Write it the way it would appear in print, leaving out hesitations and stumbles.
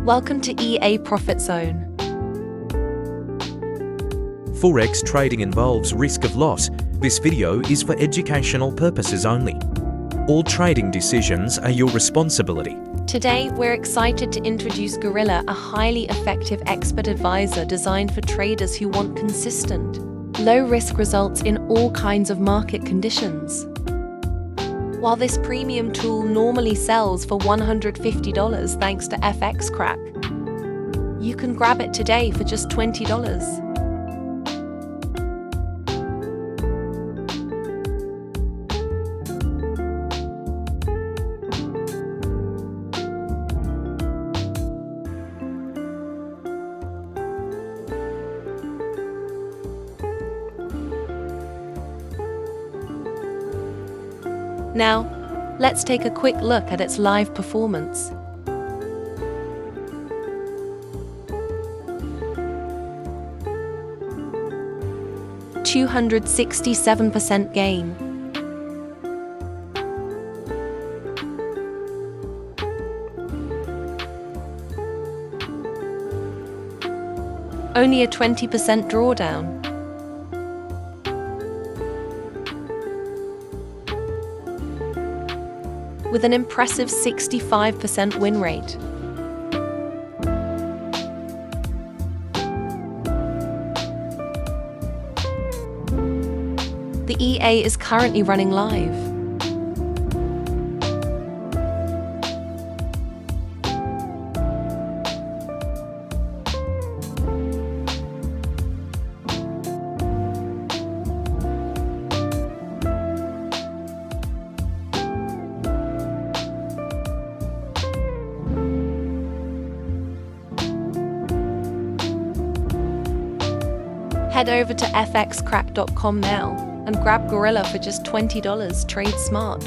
Welcome to EA Profit Zone. Forex trading involves risk of loss. This video is for educational purposes only. All trading decisions are your responsibility. Today, we're excited to introduce Gorilla, a highly effective expert advisor designed for traders who want consistent, low-risk results in all kinds of market conditions. While this premium tool normally sells for $150 thanks to FX Crack, you can grab it today for just $20. Now, let's take a quick look at its live performance. $267% gain. Only a 20% drawdown. With an impressive 65% win rate. The EA is currently running live. Head over to fxcrack.com now and grab Gorilla for just $20. Trade smart.